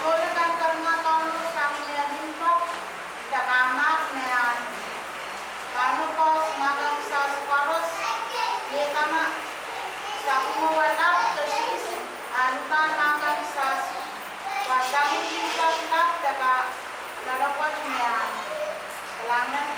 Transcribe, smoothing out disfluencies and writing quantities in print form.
boleh kan karena kalau kamu yang impok tidak amat nean. Kamu kok magang sa separos dia kama sa kumawala terus antan magang sa wasamin impok tak dapat lalapot nean. Kailangan